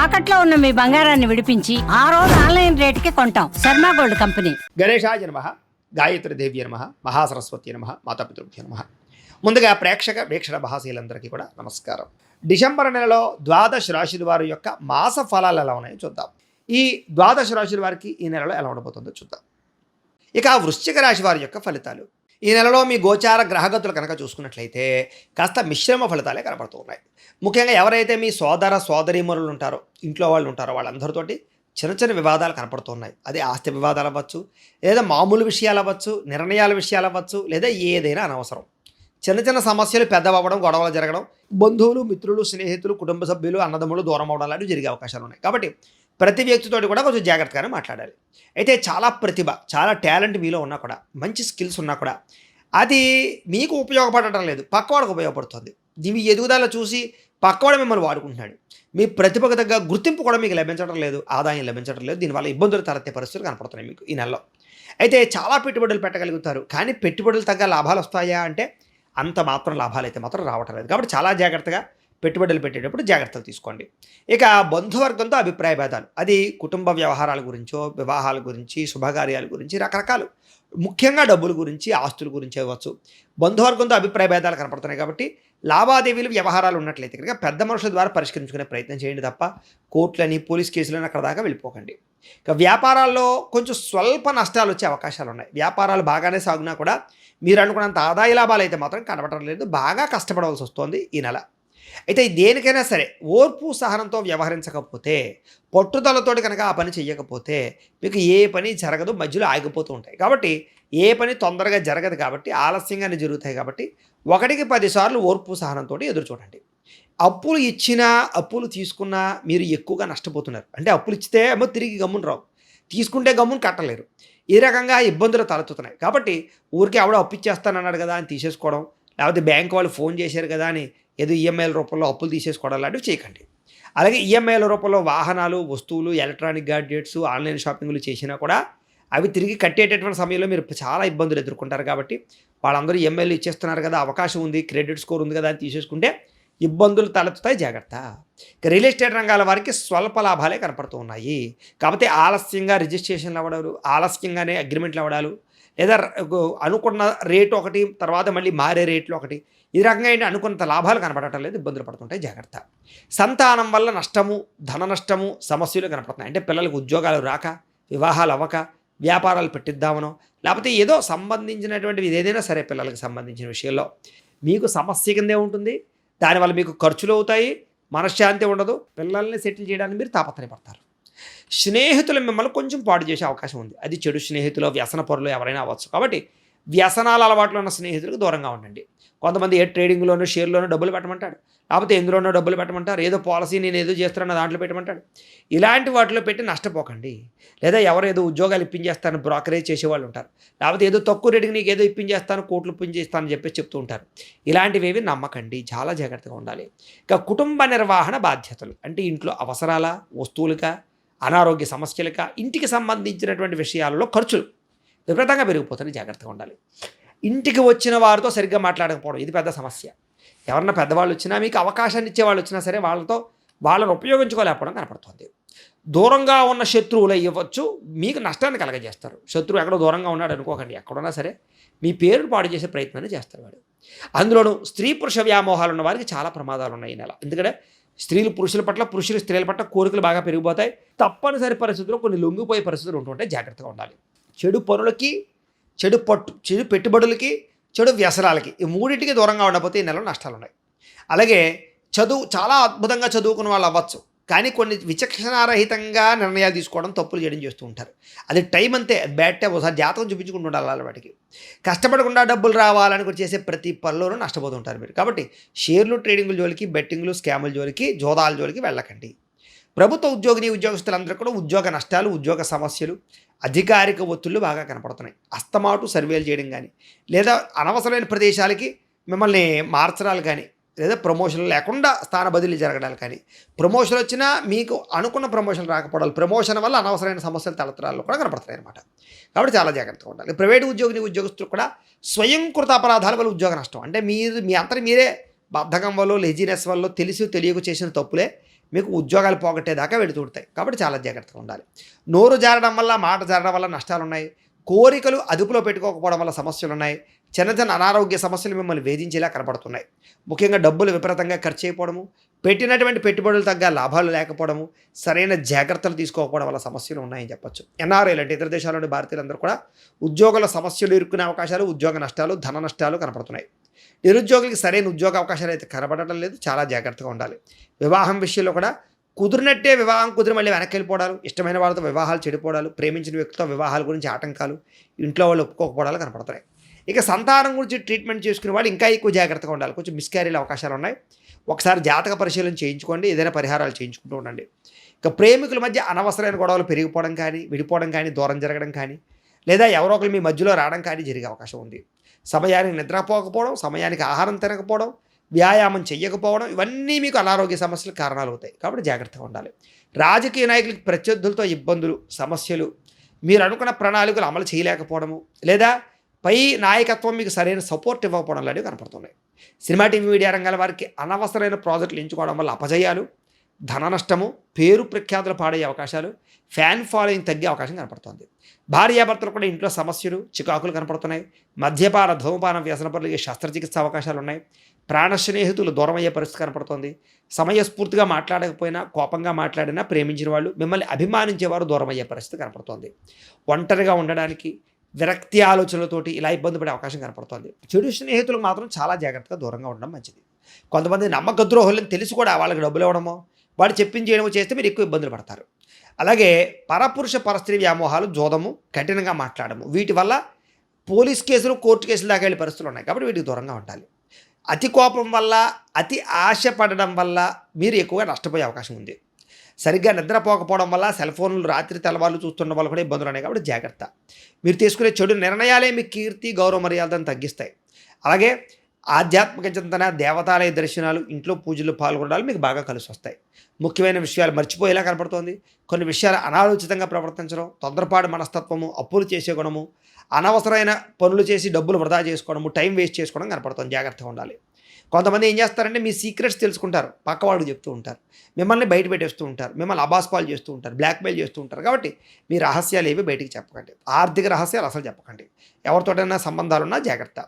తాకట్లో ఉన్న మీ బంగారాన్ని విడిపించి ఆ రోజు ఆన్లైన్ రేటుకి కొంటాం. Sharma gold company. గణేశాయ నమః, గాయత్రి దేవ్య నమః, మహాసరస్వతి నమః, మాతాపితృభ్యో నమః. ముందుగా వీక్షణ మహాశీలందరికీ కూడా నమస్కారం. డిసెంబర్ నెలలో ద్వాదశ రాశుల వారి యొక్క మాస ఫలాలు ఎలా ఉన్నాయో చూద్దాం. ఈ ద్వాదశ రాశుల వారికి ఈ నెలలో ఎలా ఉండబోతుందో చూద్దాం. ఇక వృశ్చిక రాశి వారి యొక్క ఫలితాలు. ఈ నెలలో మీ గోచార గ్రహగతులు కనుక చూసుకున్నట్లయితే కాస్త మిశ్రమ ఫలితాలే కనపడుతూ ఉన్నాయి. ముఖ్యంగా ఎవరైతే మీ సోదర సోదరీమణులు ఉంటారో, ఇంట్లో వాళ్ళు ఉంటారో, వాళ్ళందరితోటి చిన్న చిన్న వివాదాలు కనపడుతున్నాయి. అది ఆస్తి వివాదాలు అవ్వచ్చు, లేదా మామూలు విషయాలు అవ్వచ్చు, నిర్ణయాల విషయాలు అవ్వచ్చు, లేదా ఏదైనా అనవసరం చిన్న చిన్న సమస్యలు పెద్దవడం, గొడవలు జరగడం, బంధువులు, మిత్రులు, స్నేహితులు, కుటుంబ సభ్యులు, అన్నదమ్ములు దూరం అవడం లాంటివి జరిగే అవకాశాలు ఉన్నాయి. కాబట్టి ప్రతి వ్యక్తితోటి కూడా కొంచెం జాగ్రత్తగానే మాట్లాడాలి. అయితే చాలా ప్రతిభ, చాలా టాలెంట్ మీలో ఉన్నా కూడా, మంచి స్కిల్స్ ఉన్నా కూడా అది మీకు ఉపయోగపడటం లేదు, పక్కవాడికి ఉపయోగపడుతుంది. మీ ఎదుగుదల చూసి పక్కవాడు మిమ్మల్ని వాడుకుంటున్నాడు. మీ ప్రతిభకు తగ్గ గుర్తింపు కూడా మీకు లభించడం లేదు, ఆదాయం లభించడం లేదు. దీనివల్ల ఇబ్బందులు తలెత్తే పరిస్థితులు కనపడుతున్నాయి మీకు ఈ నెలలో. అయితే చాలా పెట్టుబడులు పెట్టగలుగుతారు, కానీ పెట్టుబడులు తగ్గ లాభాలు వస్తాయా అంటే అంత మాత్రం లాభాలు అయితే మాత్రం రావటం లేదు. కాబట్టి చాలా జాగ్రత్తగా పెట్టుబడులు పెట్టేటప్పుడు జాగ్రత్తలు తీసుకోండి. ఇక బంధువర్గంతో అభిప్రాయ భేదాలు, అది కుటుంబ వ్యవహారాల గురించో, వివాహాల గురించి, శుభకార్యాల గురించి, రకరకాలు, ముఖ్యంగా డబ్బుల గురించి, ఆస్తుల గురించి అవ్వచ్చు. బంధువర్గంతో అభిప్రాయ భేదాలు కనపడుతున్నాయి. కాబట్టి లావాదేవీలు, వ్యవహారాలు ఉన్నట్లయితే కనుక పెద్ద మనుషుల ద్వారా పరిష్కరించుకునే ప్రయత్నం చేయండి తప్ప కోర్టులని, పోలీస్ కేసులని అక్కడ దాకా వెళ్ళిపోకండి. ఇక వ్యాపారాల్లో కొంచెం స్వల్ప నష్టాలు వచ్చే అవకాశాలు ఉన్నాయి. వ్యాపారాలు బాగానే సాగునా కూడా మీరు అనుకున్నంత ఆదాయ లాభాలు అయితే మాత్రం కనబడటం లేదు, బాగా కష్టపడవలసి వస్తుంది ఈ నెల. అయితే దేనికైనా సరే ఓర్పు సహనంతో వ్యవహరించకపోతే, పట్టుదలతోటి కనుక ఆ పని చేయకపోతే మీకు ఏ పని జరగదు, మధ్యలో ఆగిపోతూ ఉంటాయి. కాబట్టి ఏ పని తొందరగా జరగదు, కాబట్టి ఆలస్యంగానే జరుగుతాయి. కాబట్టి 1కి 10 సార్లు ఓర్పు సహనంతో ఎదురు చూడండి. అప్పులు ఇచ్చినా, అప్పులు తీసుకున్నా మీరు ఎక్కువగా నష్టపోతున్నారు. అంటే అప్పులు ఇచ్చితే ఏమో తిరిగి గమ్మున రావు, తీసుకుంటే గమ్మున కట్టలేరు. ఈ రకంగా ఇబ్బందులు తలెత్తుతున్నాయి. కాబట్టి ఊరికే ఎవడో అప్పు ఇచ్చేస్తానన్నాడు కదా అని తీసేసుకోవడం, లేకపోతే బ్యాంక్ వాళ్ళు ఫోన్ చేశారు కదా అని ఏదో ఈఎంఐల రూపంలో అప్పులు తీసేసుకోవడం లాంటివి చేయకండి. అలాగే ఈఎంఐల రూపంలో వాహనాలు, వస్తువులు, ఎలక్ట్రానిక్ గాడ్జెట్స్, ఆన్లైన్ షాపింగ్లు చేసినా కూడా అవి తిరిగి కట్టేటటువంటి సమయంలో మీరు చాలా ఇబ్బందులు ఎదుర్కొంటారు. కాబట్టి వాళ్ళందరూ ఈఎంఐలు ఇచ్చేస్తున్నారు కదా, అవకాశం ఉంది, క్రెడిట్ స్కోర్ ఉంది కదా అని తీసేసుకుంటే ఇబ్బందులు తలెత్తుతాయి, జాగ్రత్త. ఇక రియల్ ఎస్టేట్ రంగాల వారికి స్వల్ప లాభాలే కనపడుతూ ఉన్నాయి. కాకపోతే ఆలస్యంగా రిజిస్ట్రేషన్లు అవ్వడాలు, ఆలస్యంగానే అగ్రిమెంట్లు అవ్వడాలు, లేదా అనుకున్న రేటు ఒకటి, తర్వాత మళ్ళీ మారే రేట్లు ఒకటి, ఈ రకంగా ఏంటి అనుకున్నంత లాభాలు కనపడటం లేదు, ఇబ్బందులు పడుతుంటాయి, జాగ్రత్త. సంతానం వల్ల నష్టము, ధన నష్టము, సమస్యలు కనపడుతున్నాయి. అంటే పిల్లలకు ఉద్యోగాలు రాక, వివాహాలు అవ్వక, వ్యాపారాలు పెట్టిద్దామనో, లేకపోతే ఏదో సంబంధించినటువంటివి ఏదైనా సరే పిల్లలకు సంబంధించిన విషయంలో మీకు సమస్య కిందే ఉంటుంది. దానివల్ల మీకు ఖర్చులు అవుతాయి, మనశ్శాంతి ఉండదు, పిల్లల్ని సెటిల్ చేయడానికి మీరు తాపత్రయపడతారు. స్నేహితులు మిమ్మల్ని కొంచెం పాడు చేసే అవకాశం ఉంది. అది చెడు స్నేహితులు, వ్యసన పరులు ఎవరైనా అవ్వచ్చు. కాబట్టి వ్యసనాల అలవాట్లు ఉన్న స్నేహితులకు దూరంగా ఉండండి. కొంతమంది ఏ ట్రేడింగ్లోనో, షేర్లోనో డబ్బులు పెట్టమంటాడు, లేకపోతే ఎందులోనో డబ్బులు పెట్టమంటారు, ఏదో పాలసీ నేను ఏదో చేస్తున్నానో దాంట్లో పెట్టమంటాడు. ఇలాంటి వాటిలో పెట్టి నష్టపోకండి. లేదా ఎవరు ఏదో ఉద్యోగాలు ఇప్పించేస్తాను బ్రోకరేజ్ చేసేవాళ్ళు ఉంటారు, లేకపోతే ఏదో తక్కువ రేటుకి నీకు ఏదో ఇప్పించేస్తాను, కోట్లు ఇప్పించేస్తానని చెప్పేసి చెప్తూ ఉంటారు. ఇలాంటివేవి నమ్మకండి, చాలా జాగ్రత్తగా ఉండాలి. ఇక కుటుంబ నిర్వహణ బాధ్యతలు, అంటే ఇంట్లో అవసరాల, వస్తువులక, అనారోగ్య సమస్యలక, ఇంటికి సంబంధించినటువంటి విషయాలలో ఖర్చులు విపరీతంగా పెరిగిపోతుంది, జాగ్రత్తగా ఉండాలి. ఇంటికి వచ్చిన వారితో సరిగ్గా మాట్లాడకపోవడం, ఇది పెద్ద సమస్య. ఎవరన్నా పెద్దవాళ్ళు వచ్చినా, మీకు అవకాశాన్ని ఇచ్చేవాళ్ళు వచ్చినా సరే వాళ్ళని ఉపయోగించుకోలేకపోవడం కనపడుతుంది. దూరంగా ఉన్న శత్రువులు ఇవ్వచ్చు, మీకు నష్టాన్ని కలగజేస్తారు. శత్రువు ఎక్కడో దూరంగా ఉన్నాడు అనుకోకండి, ఎక్కడున్నా సరే మీ పేరును పాడు చేసే ప్రయత్నాన్ని చేస్తారు వాడు. అందులోనూ స్త్రీ పురుష వ్యామోహాలు ఉన్న వారికి చాలా ప్రమాదాలు ఉన్నాయి ఈ నెల. ఎందుకంటే స్త్రీలు పురుషుల పట్ల, పురుషులు స్త్రీల పట్ల కోరికలు బాగా పెరిగిపోతాయి. తప్పనిసరి పరిస్థితుల్లో కొన్ని లొంగిపోయే పరిస్థితులు ఉంటుంటే జాగ్రత్తగా ఉండాలి. చెడు పనులకి, చెడు పెట్టుబడులకి, చెడు వ్యసనాలకి, ఈ మూడింటికి దూరంగా ఉండకపోతే ఈ నెలలో నష్టాలు ఉన్నాయి. అలాగే చాలా అద్భుతంగా చదువుకున్న వాళ్ళు అవ్వచ్చు, కానీ కొన్ని విచక్షణారహితంగా నిర్ణయాలు తీసుకోవడం, తప్పులు చేయడం చేస్తూ ఉంటారు. అది టైం అంతే, అది బ్యాడ్ టైం. ఒకసారి జాతకం చూపించుకుంటూ ఉండాలి వాటికి. కష్టపడకుండా డబ్బులు రావాలని చేసే ప్రతి పనిలోనూ నష్టపోతుంటారు మీరు. కాబట్టి షేర్లు, ట్రేడింగ్ల జోలికి, బెట్టింగ్లు, స్కాముల జోలికి, జోదాల జోలికి వెళ్ళకండి. ప్రభుత్వ ఉద్యోగస్తులందరూ కూడా ఉద్యోగ నష్టాలు, ఉద్యోగ సమస్యలు, అధికారిక ఒత్తిళ్లు బాగా కనపడుతున్నాయి. అస్తమాటు సర్వేలు చేయడం కానీ, లేదా అనవసరమైన ప్రదేశాలకి మిమ్మల్ని మార్చడాలు కానీ, లేదా ప్రమోషన్లు లేకుండా స్థాన బదిలీ జరగడాలు కానీ, ప్రమోషన్ వచ్చినా మీకు అనుకున్న ప్రమోషన్ రాకపోవడాలు, ప్రమోషన్ వల్ల అనవసరమైన సమస్యలు తలెత్తడాలు కూడా కనపడుతున్నాయి అన్నమాట. కాబట్టి చాలా జాగ్రత్తగా ఉండాలి. ప్రైవేటు ఉద్యోగస్తులు కూడా స్వయంకృత అపరాధాల వల్ల ఉద్యోగ నష్టం, అంటే మీ అంతటి మీరే బద్ధకం వల్ల, లెజినెస్ వల్ల, తెలియక చేసిన తప్పులే మీకు ఉద్యోగాలు పోగొట్టేదాకా వెళుతుంటాయి. కాబట్టి చాలా జాగ్రత్తగా ఉండాలి. నోరు జారడం వల్ల, మాట జారడం వల్ల నష్టాలు ఉన్నాయి. కోరికలు అదుపులో పెట్టుకోకపోవడం వల్ల సమస్యలు ఉన్నాయి. చిన్న చిన్న అనారోగ్య సమస్యలు మిమ్మల్ని వేధించేలా కనపడుతున్నాయి. ముఖ్యంగా డబ్బులు విపరీతంగా ఖర్చు అయిపోవడము, పెట్టినటువంటి పెట్టుబడులు తగ్గ లాభాలు లేకపోవడము, సరైన జాగ్రత్తలు తీసుకోకపోవడం వల్ల సమస్యలు ఉన్నాయని చెప్పొచ్చు. ఎన్ఆర్ఐలు అంటే ఇతర దేశాల్లోని భారతీయులందరూ కూడా ఉద్యోగుల సమస్యలు ఇరుక్కునే అవకాశాలు, ఉద్యోగ నష్టాలు, ధన నష్టాలు కనపడుతున్నాయి. నిరుద్యోగులకి సరైన ఉద్యోగ అవకాశాలు అయితే కనబడటం లేదు. చాలా జాగ్రత్తగా ఉండాలి. వివాహం విషయంలో కూడా కుదిరినట్టే వివాహం కుదిరి మళ్ళీ వెనక్కి వెళ్ళిపోవడాలు, ఇష్టమైన వాళ్ళతో వివాహాలు చెడిపోవడాలు, ప్రేమించిన వ్యక్తితో వివాహాల గురించి ఆటంకాలు, ఇంట్లో వాళ్ళు ఒప్పుకోకపోవడాలు కనపడుతున్నాయి. ఇక సంతానం గురించి ట్రీట్మెంట్ చేసుకునే వాళ్ళు ఇంకా ఎక్కువ జాగ్రత్తగా ఉండాలి. కొంచెం మిస్క్యారీల అవకాశాలు ఉన్నాయి. ఒకసారి జాతక పరిశీలన చేయించుకోండి. ఏదైనా పరిహారాలు చేయించుకుంటూ ఉండండి. ఇక ప్రేమికుల మధ్య అనవసరమైన గొడవలు పెరిగిపోవడం కానీ, విడిపోవడం కానీ, దూరం జరగడం కానీ, లేదా ఎవరో ఒకరు మీ మధ్యలో రావడం కానీ జరిగే అవకాశం ఉంది. సమయానికి నిద్రపోకపోవడం, సమయానికి ఆహారం తినకపోవడం, వ్యాయామం చెయ్యకపోవడం, ఇవన్నీ మీకు అనారోగ్య సమస్యలకు కారణాలు అవుతాయి. కాబట్టి జాగ్రత్తగా ఉండాలి. రాజకీయ నాయకులకి ప్రత్యర్థులతో ఇబ్బందులు, సమస్యలు, మీరు అనుకున్న ప్రణాళికలు అమలు చేయలేకపోవడము, లేదా పై నాయకత్వం మీకు సరైన సపోర్ట్ ఇవ్వకపోవడం లాంటివి కనపడుతున్నాయి. సినిమా, టీవీ, మీడియా రంగాల వారికి అనవసరమైన ప్రాజెక్టులు ఎంచుకోవడం వల్ల అపజయాలు, ధన నష్టము, పేరు ప్రఖ్యాతులు పాడయ్యే అవకాశాలు, ఫ్యాన్ ఫాలోయింగ్ తగ్గే అవకాశం కనపడుతుంది. భార్యాభర్తలు కూడా ఇంట్లో సమస్యలు, చికాకులు కనపడుతున్నాయి. మద్యపాన, ధూమపాన వ్యసనపరులకి శస్త్రచికిత్స అవకాశాలు ఉన్నాయి. ప్రాణ స్నేహితులు దూరం అయ్యే పరిస్థితి కనపడుతుంది. సమయస్ఫూర్తిగా మాట్లాడకపోయినా, కోపంగా మాట్లాడినా ప్రేమించిన వాళ్ళు, మిమ్మల్ని అభిమానించేవారు దూరం అయ్యే పరిస్థితి కనపడుతుంది. ఒంటరిగా ఉండడానికి, విరక్తి ఆలోచనలతోటి ఇలా ఇబ్బంది పడే అవకాశం కనపడుతుంది. చెడు స్నేహితులకు మాత్రం చాలా జాగ్రత్తగా దూరంగా ఉండడం మంచిది. కొంతమంది నమ్మక ద్రోహులని తెలిసి కూడా వాళ్ళకి డబ్బులు ఇవ్వడమో, వాడు చెప్పింది చేయడమో చేస్తే మీరు ఎక్కువ ఇబ్బందులు పడతారు. అలాగే పరపురుష పరస్త్రీ వ్యామోహాలు, జోదము, కఠినంగా మాట్లాడము, వీటి వల్ల పోలీస్ కేసులు, కోర్టు కేసులు దాకా వెళ్ళే పరిస్థితులు ఉన్నాయి. కాబట్టి వీటికి దూరంగా ఉండాలి. అతి కోపం వల్ల, అతి ఆశ పడడం వల్ల మీరు ఎక్కువగా నష్టపోయే అవకాశం ఉంది. సరిగ్గా నిద్రపోకపోవడం వల్ల, సెల్ ఫోన్లు రాత్రి తెల్లవాళ్ళు చూస్తున్న వాళ్ళు కూడా ఇబ్బందులు ఉన్నాయి. కాబట్టి జాగ్రత్త. మీరు తీసుకునే చెడు నిర్ణయాలే మీ కీర్తి, గౌరవ మర్యాదలను తగ్గిస్తాయి. అలాగే ఆధ్యాత్మిక చింతన, దేవతాలయ దర్శనాలు, ఇంట్లో పూజలు పాల్గొనడాలు మీకు బాగా కలిసి వస్తాయి. ముఖ్యమైన విషయాలు మర్చిపోయేలా కనపడుతోంది. కొన్ని విషయాలు అనాలోచితంగా ప్రవర్తించడం, తొందరపాటు మనస్తత్వము, అప్పులు చేసే గుణము, అనవసరమైన పనులు చేసి డబ్బులు వృధా చేసుకోవడము, టైం వేస్ట్ చేసుకోవడం కనపడుతుంది. జాగ్రత్తగా ఉండాలి. కొంతమంది ఏం చేస్తారంటే మీ సీక్రెట్స్ తెలుసుకుంటారు, పక్కవాడికి చెప్తూ ఉంటారు, మిమ్మల్ని బయట పెట్టేస్తూ ఉంటారు, మిమ్మల్ని అబాస్పాలు చేస్తూ ఉంటారు, బ్లాక్మెయిల్ చేస్తూ ఉంటారు. కాబట్టి మీ రహస్యాలు ఏవి బయటికి చెప్పకండి. ఆర్థిక రహస్యాలు అసలు చెప్పకండి. ఎవరితోటైనా సంబంధాలున్నా జాగ్రత్త.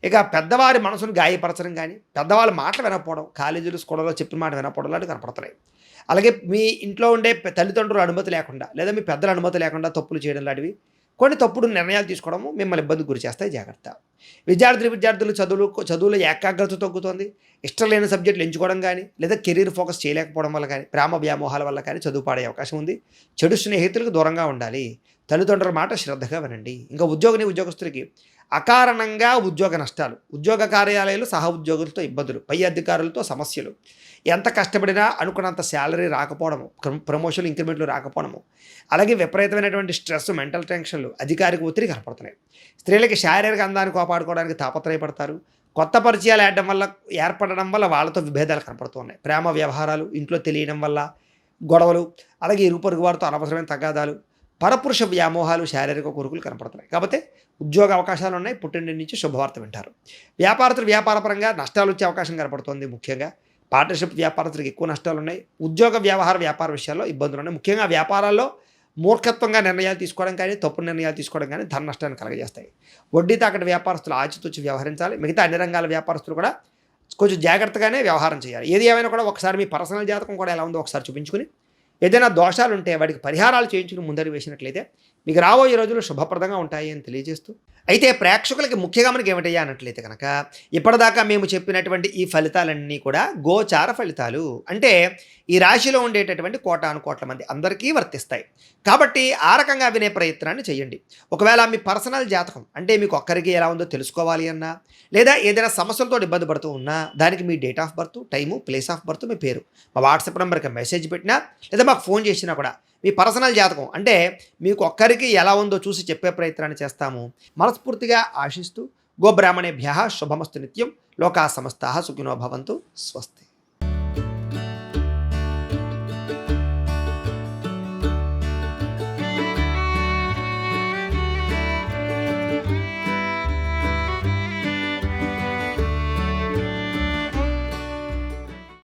ఇక పెద్దవారి మనసును గాయపరచడం కానీ, పెద్దవాళ్ళ మాటలు వినకపోవడం, కాలేజీలు, స్కూళ్ళలో చెప్పిన మాట వినకపోవడం లాంటివి కనపడుతున్నాయి. అలాగే మీ ఇంట్లో ఉండే తల్లిదండ్రుల అనుమతి లేకుండా, లేదా మీ పెద్దల అనుమతి లేకుండా తప్పులు చేయడం లాంటివి, కొన్ని తప్పుడు నిర్ణయాలు తీసుకోవడము మిమ్మల్ని ఇబ్బందికి గురి చేస్తాయి. జాగ్రత్త. విద్యార్థులు చదువులో ఏకాగ్రత తగ్గుతుంది. ఇష్టం లేని సబ్జెక్టులు ఎంచుకోవడం కానీ, లేదా కెరీర్ ఫోకస్ చేయలేకపోవడం వల్ల కానీ, ప్రేమ వ్యామోహాల వల్ల కానీ చదువు పాడే అవకాశం ఉంది. చెడు స్నేహితులకు దూరంగా ఉండాలి. తల్లిదండ్రుల మాట శ్రద్ధగా వినండి. ఇంకా ఉద్యోగస్తులకి అకారణంగా ఉద్యోగ నష్టాలు, ఉద్యోగ కార్యాలయాలు, సహ ఉద్యోగులతో ఇబ్బందులు, పై అధికారులతో సమస్యలు, ఎంత కష్టపడినా అనుకున్నంత శాలరీ రాకపోవడము, ప్రమోషన్లు, ఇంక్రిమెంట్లు రాకపోవడము, అలాగే విపరీతమైనటువంటి స్ట్రెస్, మెంటల్ టెన్షన్లు, అధికారిక ఒత్తిడి కనపడుతున్నాయి. స్త్రీలకి శారీరక అందాన్ని కాపాడుకోవడానికి తాపత్రయపడతారు. కొత్త పరిచయాలు ఏర్పడడం వల్ల వాళ్ళతో విభేదాలు కనపడుతున్నాయి. ప్రేమ వ్యవహారాలు, ఇంట్లో తెలియడం వల్ల గొడవలు, అలాగే ఇరుగు పొరుగు వారితో అనవసరమైన తగాదాలు, పరపురుష వ్యామోహాలు, శారీరక కోరికలు కనపడుతున్నాయి. కాబట్టి ఉద్యోగ అవకాశాలు ఉన్నాయి. పుట్టింటి నుంచి శుభవార్త వింటారు. వ్యాపారస్తులు వ్యాపారపరంగా నష్టాలు వచ్చే అవకాశం కనపడుతుంది. ముఖ్యంగా పార్ట్నర్షిప్ వ్యాపారస్తులకు ఎక్కువ నష్టాలు ఉన్నాయి. ఉద్యోగ వ్యాపార విషయాల్లో ఇబ్బందులు ఉన్నాయి. ముఖ్యంగా వ్యాపారాల్లో మూర్ఖత్వంగా నిర్ణయాలు తీసుకోవడం కానీ, తప్పుడు నిర్ణయాలు తీసుకోవడం కానీ ధన నష్టాన్ని కలగజేస్తాయి. వడ్డీ తాకటి వ్యాపారస్తులు ఆచితూచి వ్యవహరించాలి. మిగతా అన్ని రంగాల వ్యాపారస్తులు కూడా కొంచెం జాగ్రత్తగానే వ్యవహారం చేయాలి. ఏది ఏమైనా కూడా ఒకసారి మీ పర్సనల్ జాతకం కూడా ఎలా ఉందో ఒకసారి చూపించుకుని, ఏదైనా దోషాలు ఉంటే వాటికి పరిహారాలు చేయించుకుని ముందడుగు వేసినట్లయితే మీకు రాబోయే రోజులు శుభప్రదంగా ఉంటాయి అని తెలియజేస్తూ, అయితే ప్రేక్షకులకి ముఖ్యంగా మనకి ఏమిటయ్యా అన్నట్లయితే కనుక, ఇప్పటిదాకా మేము చెప్పినటువంటి ఈ ఫలితాలన్నీ కూడా గోచార ఫలితాలు. అంటే ఈ రాశిలో ఉండేటటువంటి కోటాను కోట్ల మంది అందరికీ వర్తిస్తాయి. కాబట్టి ఆ రకంగా వినే ప్రయత్నాన్ని చేయండి. ఒకవేళ మీ పర్సనల్ జాతకం అంటే మీకు ఒక్కరికి ఎలా ఉందో తెలుసుకోవాలి అన్నా, లేదా ఏదైనా సమస్యలతో ఇబ్బంది పడుతూ ఉన్నా, దానికి మీ date of birth, time, place of birth, మీ పేరు మా వాట్సాప్ నెంబర్కి మెసేజ్ పెట్టినా, లేదా మాకు ఫోన్ చేసినా కూడా మీ పర్సనల్ జాతకం అంటే మీకు ఒక్కరికి ఎలా ఉందో చూసి చెప్పే ప్రయత్నాన్ని చేస్తాము. మనస్ఫూర్తిగా ఆశిస్తూ, గోబ్రాహ్మణేభ్యః శుభమస్తు నిత్యం. లోకా సమస్తాః సుఖినో భవంతు. స్వస్తి.